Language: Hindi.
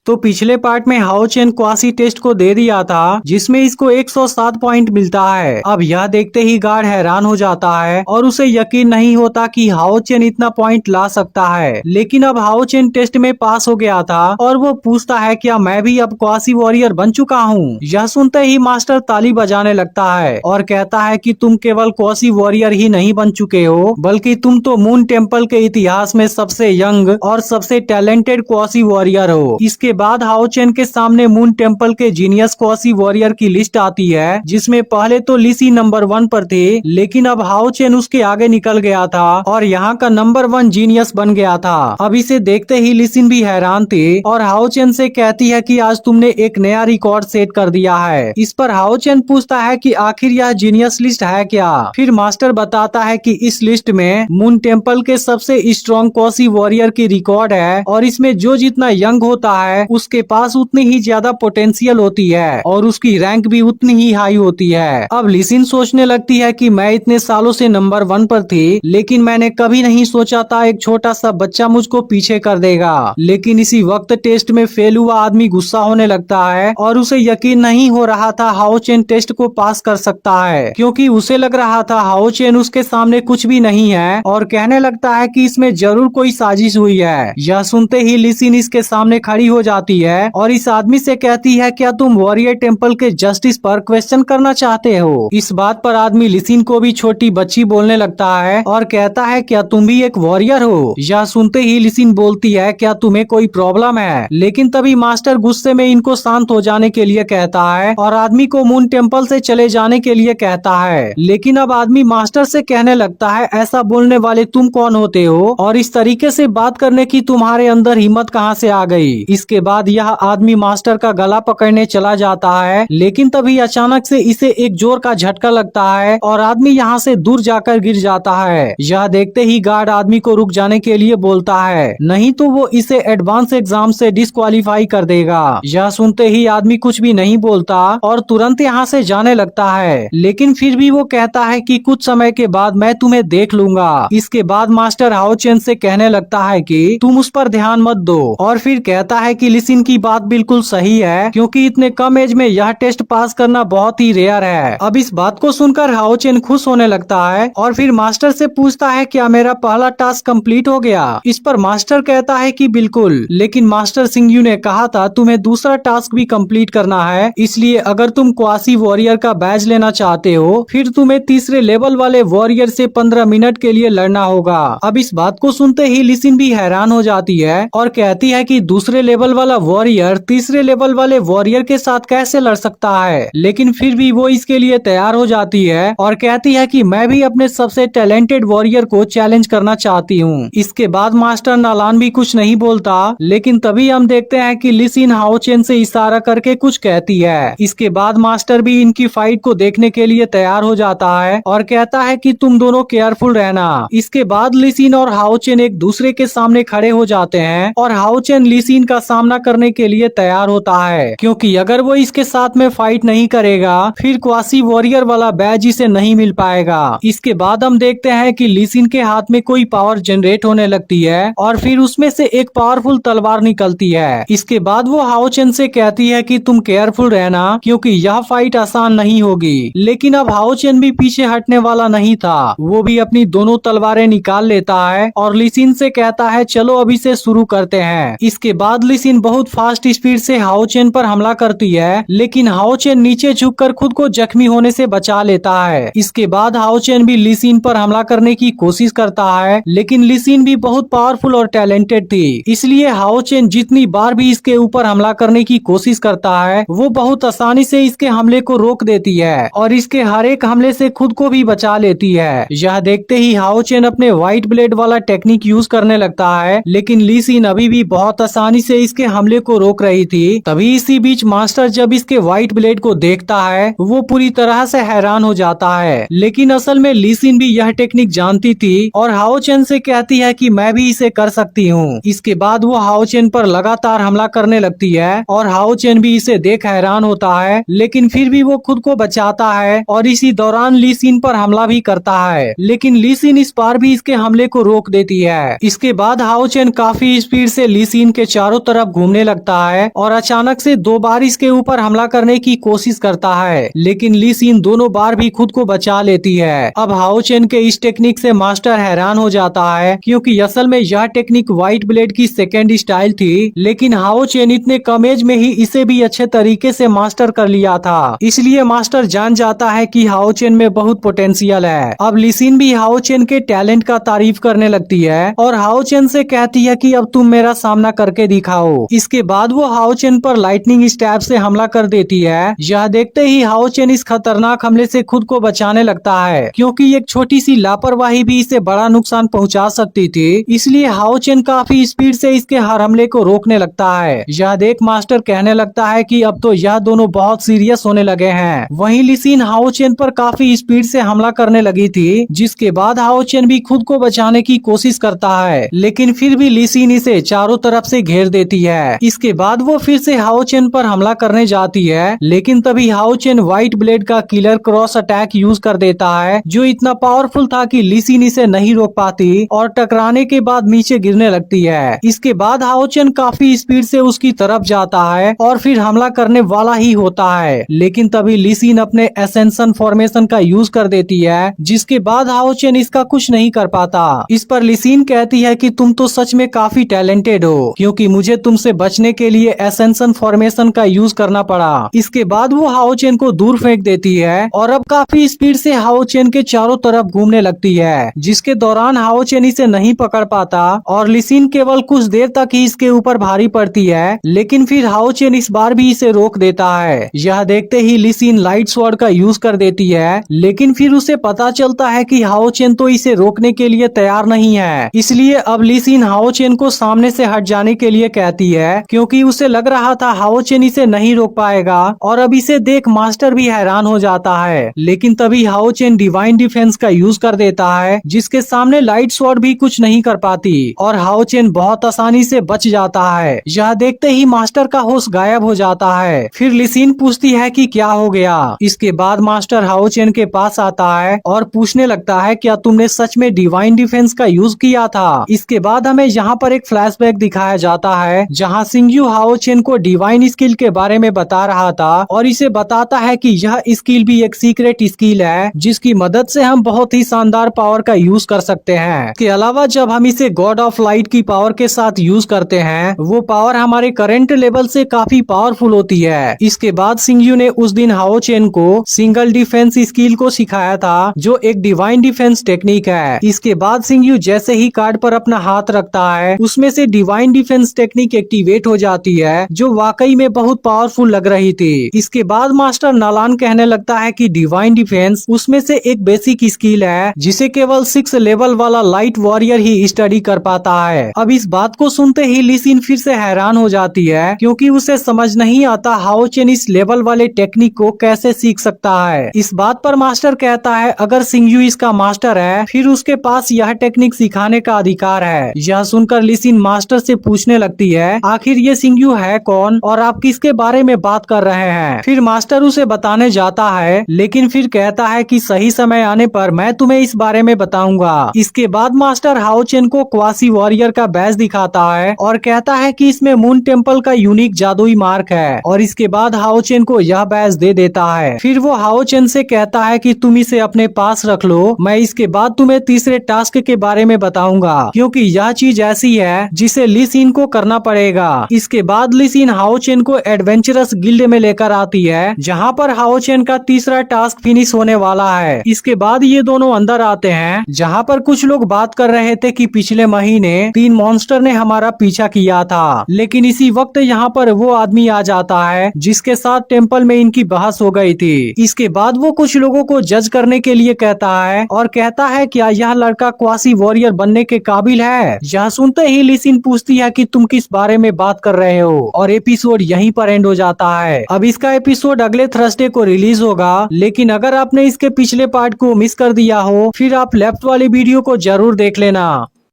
तो पिछले पार्ट में हाओ चेन क्वासी टेस्ट को दे दिया था जिसमें इसको 107 पॉइंट मिलता है। अब यह देखते ही गार्ड हैरान हो जाता है और उसे यकीन नहीं होता कि हाओ चेन इतना पॉइंट ला सकता है। लेकिन अब हाओ चेन टेस्ट में पास हो गया था और वो पूछता है क्या मैं भी अब क्वासी वॉरियर बन चुका हूँ। यह सुनते ही मास्टर ताली बजाने लगता है और कहता है कि तुम केवल क्वासी वॉरियर ही नहीं बन चुके हो बल्कि तुम तो मून टेम्पल के इतिहास में सबसे यंग और सबसे टैलेंटेड क्वासी वॉरियर हो। इसके बाद हाओ चेन के सामने मून टेम्पल के जीनियस क्वासी वॉरियर की लिस्ट आती है जिसमें पहले तो लीसी नंबर 1 पर थे, लेकिन अब हाओ चेन उसके आगे निकल गया था और यहाँ का नंबर 1 जीनियस बन गया था। अब इसे देखते ही लिसिन भी हैरान थे और हाओ चेन से कहती है कि आज तुमने एक नया रिकॉर्ड सेट कर दिया है। इस पर हाओ चेन पूछता है कि आखिर यह जीनियस लिस्ट है क्या। फिर मास्टर बताता है कि इस लिस्ट में मून टेम्पल के सबसे स्ट्रॉन्ग क्वासी वॉरियर की रिकॉर्ड है और इसमें जो जितना यंग होता है उसके पास उतनी ही ज्यादा पोटेंशियल होती है और उसकी रैंक भी उतनी ही हाई होती है। अब लिसिन सोचने लगती है कि मैं इतने सालों से नंबर 1 पर थी, लेकिन मैंने कभी नहीं सोचा था एक छोटा सा बच्चा मुझको पीछे कर देगा। लेकिन इसी वक्त टेस्ट में फेल हुआ आदमी गुस्सा होने लगता है और उसे यकीन नहीं हो रहा था हाओ चेन टेस्ट को पास कर सकता है, क्योंकि उसे लग रहा था हाओ चेन उसके सामने कुछ भी नहीं है और कहने लगता है कि इसमें जरूर कोई साजिश हुई है। यह सुनते ही लिसिन इसके सामने खड़ी हो जाती है और इस आदमी से कहती है क्या तुम वॉरियर टेम्पल के जस्टिस पर क्वेश्चन करना चाहते हो। इस बात पर आदमी लिसिन को भी छोटी बच्ची बोलने लगता है और कहता है क्या तुम भी एक वॉरियर हो। यह सुनते ही लिसिन बोलती है क्या तुम्हें कोई प्रॉब्लम है, लेकिन तभी मास्टर गुस्से में इनको शांत हो जाने के लिए कहता है और आदमी को मून टेम्पल से चले जाने के लिए कहता है। लेकिन अब आदमी मास्टर से कहने लगता है ऐसा बोलने वाले तुम कौन होते हो और इस तरीके से बात करने की तुम्हारे अंदर हिम्मत कहाँ से आ गई। इसके बाद यह आदमी मास्टर का गला पकड़ने चला जाता है, लेकिन तभी अचानक से इसे एक जोर का झटका लगता है और आदमी यहाँ से दूर जाकर गिर जाता है। यह देखते ही गार्ड आदमी को रुक जाने के लिए बोलता है, नहीं तो वो इसे एडवांस एग्जाम से डिस्क्वालीफाई कर देगा। यह सुनते ही आदमी कुछ भी नहीं बोलता और तुरंत यहाँ से जाने लगता है, लेकिन फिर भी वो कहता है कि कुछ समय के बाद मैं तुम्हें देख लूंगा। इसके बाद मास्टर हाओ चेन से कहने लगता है कि तुम उस पर ध्यान मत दो और फिर कहता है कि लिसिन की बात बिल्कुल सही है, क्योंकि इतने कम एज में यह टेस्ट पास करना बहुत ही रेयर है। अब इस बात को सुनकर हाओ चेन खुश होने लगता है और फिर मास्टर से पूछता है क्या मेरा पहला टास्क कंप्लीट हो गया। इस पर मास्टर कहता है कि बिल्कुल, लेकिन मास्टर सिंगयू ने कहा था तुम्हें दूसरा टास्क भी कंप्लीट करना है, इसलिए अगर तुम क्वासी वॉरियर का बैज लेना चाहते हो फिर तुम्हें तीसरे लेवल वाले वॉरियर से 15 मिनट के लिए लड़ना होगा। अब इस बात को सुनते ही लिसिन भी हैरान हो जाती है और कहती है कि दूसरे लेवल वाला वॉरियर तीसरे लेवल वाले वॉरियर के साथ कैसे लड़ सकता है, लेकिन फिर भी वो इसके लिए तैयार हो जाती है और कहती है कि मैं भी अपने सबसे टैलेंटेड वॉरियर को चैलेंज करना चाहती हूँ। इसके बाद मास्टर नालान भी कुछ नहीं बोलता, लेकिन तभी हम देखते हैं कि लिसिन हाओ चेन से इशारा करके कुछ कहती है। इसके बाद मास्टर भी इनकी फाइट को देखने के लिए तैयार हो जाता है और कहता है कि तुम दोनों केयरफुल रहना। इसके बाद लिसिन और हाओ चेन एक दूसरे के सामने खड़े हो जाते हैं और हाओ चेन लिसिन का सामना करने के लिए तैयार होता है, क्योंकि अगर वो इसके साथ में फाइट नहीं करेगा फिर क्वासी वॉरियर वाला बैज इसे नहीं मिल पाएगा। इसके बाद हम देखते हैं कि लिसिन के हाथ में कोई पावर जनरेट होने लगती है और फिर उसमें से एक पावरफुल तलवार निकलती है। इसके बाद वो हाओ चेन से कहती है कि तुम केयरफुल रहना, क्योंकि यह फाइट आसान नहीं होगी। लेकिन अब हाओ चेन भी पीछे हटने वाला नहीं था, वो भी अपनी दोनों तलवारें निकाल लेता है और लिसिन से कहता है चलो अभी से शुरू करते हैं। इसके बाद लिसिन बहुत फास्ट स्पीड से हाओ चेन पर हमला करती है, लेकिन हाओ चेन नीचे झुककर खुद को जख्मी होने से बचा लेता है। इसके बाद हाओ चेन भी लिसिन पर हमला करने की कोशिश करता है, लेकिन लिसिन भी बहुत पावरफुल और टैलेंटेड थी, इसलिए हाओ चेन जितनी बार भी इसके ऊपर हमला करने की कोशिश करता है वो बहुत आसानी से इसके हमले को रोक देती है और इसके हर एक हमले से खुद को भी बचा लेती है। यह देखते ही हाओ चेन अपने व्हाइट ब्लेड वाला टेक्निक यूज करने लगता है, लेकिन लिसिन अभी भी बहुत आसानी से इसके हमले को रोक रही थी। तभी इसी बीच मास्टर जब इसके व्हाइट ब्लेड को देखता है वो पूरी तरह से हैरान हो जाता है, लेकिन असल में लिसिन भी यह टेक्निक जानती थी और हाओ चेन से कहती है कि मैं भी इसे कर सकती हूँ। इसके बाद वो हाओ चेन पर लगातार हमला करने लगती है और हाओ चेन भी इसे देख हैरान होता है, लेकिन फिर भी वो खुद को बचाता है और इसी दौरान लिसिन पर हमला भी करता है, लेकिन लिसिन इस बार भी इसके हमले को रोक देती है। इसके बाद हाओ चेन काफी स्पीड से लिसिन के चारों तरफ घूमने लगता है और अचानक से 2 बार इसके ऊपर हमला करने की कोशिश करता है, लेकिन ली सिन दोनों बार भी खुद को बचा लेती है। अब हाओ चेन के इस टेक्निक से मास्टर हैरान हो जाता है, क्योंकि असल में यह टेक्निक व्हाइट ब्लेड की सेकेंड स्टाइल थी, लेकिन हाओ चेन इतने कम एज में ही इसे भी अच्छे तरीके से मास्टर कर लिया था। इसलिए मास्टर जान जाता है कि हाओ चेन में बहुत पोटेंशियल है। अब ली सिन भी हाओ चेन के टैलेंट का तारीफ करने लगती है और हाओ चेन से कहती है कि अब तुम मेरा सामना करके दिखाओ। इसके बाद वो हाओ चेन पर लाइटनिंग स्टैब से हमला कर देती है। यह देखते ही हाओ चेन इस खतरनाक हमले से खुद को बचाने लगता है, क्योंकि एक छोटी सी लापरवाही भी इसे बड़ा नुकसान पहुंचा सकती थी। इसलिए हाओ चेन काफी स्पीड से इसके हर हमले को रोकने लगता है। यह देख मास्टर कहने लगता है कि अब तो यह दोनों बहुत सीरियस होने लगे हैं। वहीं ली सिन हाओ चेन पर काफी स्पीड से हमला करने लगी थी, जिसके बाद हाओ चेन भी खुद को बचाने की कोशिश करता है, लेकिन फिर भी ली सिन इसे चारों तरफ से घेर देती है। इसके बाद वो फिर से हाओ चेन पर हमला करने जाती है, लेकिन तभी हाओ चेन व्हाइट ब्लेड का किलर क्रॉस अटैक यूज कर देता है, जो इतना पावरफुल था कि ली सिन इसे नहीं रोक पाती और टकराने के बाद नीचे गिरने लगती है। इसके बाद हाओ चेन काफी स्पीड से उसकी तरफ जाता है और फिर हमला करने वाला ही होता है, लेकिन तभी ली सिन अपने एसेंशन फॉर्मेशन का यूज कर देती है, जिसके बाद हाओ चेन इसका कुछ नहीं कर पाता। इस पर ली सिन कहती है कि तुम तो सच में काफी टैलेंटेड हो, क्योंकि मुझे तुमसे बचने के लिए एसेंशन फॉर्मेशन का यूज करना पड़ा। इसके बाद वो हाओ चेन को दूर फेंक देती है और अब काफी स्पीड से हाओ चेन के चारों तरफ घूमने लगती है, जिसके दौरान हाओ चेन इसे नहीं पकड़ पाता और ली सिन केवल कुछ देर तक ही इसके ऊपर भारी पड़ती है, लेकिन फिर हाओ चेन इस बार भी इसे रोक देता है। यह देखते ही ली सिन लाइट स्वॉर्ड का यूज कर देती है, लेकिन फिर उसे पता चलता है कि हाओ चेन तो इसे रोकने के लिए तैयार नहीं है। इसलिए अब ली सिन हाओ चेन को सामने से हट जाने के लिए कहती है, क्योंकि उसे लग रहा था हाओ चेन इसे नहीं रोक पाएगा। और अब इसे देख मास्टर भी हैरान हो जाता है, लेकिन तभी हाओ चेन डिवाइन डिफेंस का यूज कर देता है, जिसके सामने लाइट स्वॉर्ड भी कुछ नहीं कर पाती और हाओ चेन बहुत आसानी से बच जाता है। यह देखते ही मास्टर का होश गायब हो जाता है। फिर ली सिन पूछती है कि क्या हो गया। इसके बाद मास्टर हाओ चेन के पास आता है और पूछने लगता है, क्या तुमने सच में डिवाइन डिफेंस का यूज किया था। इसके बाद हमें यहाँ पर एक फ्लैशबैक दिखाया जाता है, जहाँ सिंगयू हाओ चेन को डिवाइन स्किल के बारे में बता रहा था और इसे बताता है कि यह स्किल भी एक सीक्रेट स्किल है, जिसकी मदद से हम बहुत ही शानदार पावर का यूज कर सकते हैं। इसके अलावा जब हम इसे गॉड ऑफ लाइट की पावर के साथ यूज करते हैं, वो पावर हमारे करंट लेवल से काफी पावरफुल होती है। इसके बाद सिंगयू ने उस दिन हाओ चेन को सिंगल डिफेंस स्किल को सिखाया था, जो एक डिवाइन डिफेंस टेक्निक है। इसके बाद सिंगयू जैसे ही कार्ड पर अपना हाथ रखता है, उसमें से डिवाइन डिफेंस टेक्निक एक्टिवेट हो जाती है, जो वाकई में बहुत पावरफुल लग रही थी। इसके बाद मास्टर नालान कहने लगता है कि डिवाइन डिफेंस उसमें से एक बेसिक स्किल है, जिसे केवल 6 लेवल वाला लाइट वॉरियर ही स्टडी कर पाता है। अब इस बात को सुनते ही ली सिन फिर से हैरान हो जाती है, क्योंकि उसे समझ नहीं आता हाओ चेन इस लेवल वाले टेक्निक को कैसे सीख सकता है। इस बात पर मास्टर कहता है, अगर सिंगयू इसका मास्टर है, फिर उसके पास यह टेक्निक सिखाने का अधिकार है। यह सुनकर ली सिन मास्टर से पूछने लगती है, आखिर ये सिंगयू है कौन और आप किसके बारे में बात कर रहे हैं। फिर मास्टर उसे बताने जाता है, लेकिन फिर कहता है कि सही समय आने पर मैं तुम्हें इस बारे में बताऊंगा। इसके बाद मास्टर हाओ चेन को क्वासी वॉरियर का बैज दिखाता है और कहता है कि इसमें मून टेम्पल का यूनिक जादुई मार्क है, और इसके बाद हाओ चेन को यह बैज दे देता है। फिर वो हाओ चेन से कहता है कि तुम इसे अपने पास रख लो, मैं इसके बाद तुम्हें तीसरे टास्क के बारे में बताऊंगा, क्योंकि यह चीज ऐसी है जिसे ली सिन को करना पड़ेगा। इसके बाद ली सिन हाओ चेन को एडवेंचरस गिल्ड में लेकर आती है, जहाँ पर हाओ चेन का तीसरा टास्क फिनिश होने वाला है। इसके बाद ये दोनों अंदर आते हैं, जहाँ पर कुछ लोग बात कर रहे थे कि पिछले महीने 3 मॉन्स्टर ने हमारा पीछा किया था, लेकिन इसी वक्त यहाँ पर वो आदमी आ जाता है जिसके साथ टेम्पल में इनकी बहस हो गई थी। इसके बाद वो कुछ लोगों को जज करने के लिए कहता है और कहता है, क्या यह लड़का क्वासी वॉरियर बनने के काबिल है। यह सुनते ही ली सिन पूछती है कि तुम किस बारे में बात कर रहे हो, और एपिसोड यहीं पर एंड हो जाता है। अब इसका एपिसोड अगले थर्सडे को रिलीज होगा, लेकिन अगर आपने इसके पिछले पार्ट को मिस कर दिया हो, फिर आप लेफ्ट वाली वीडियो को जरूर देख लेना।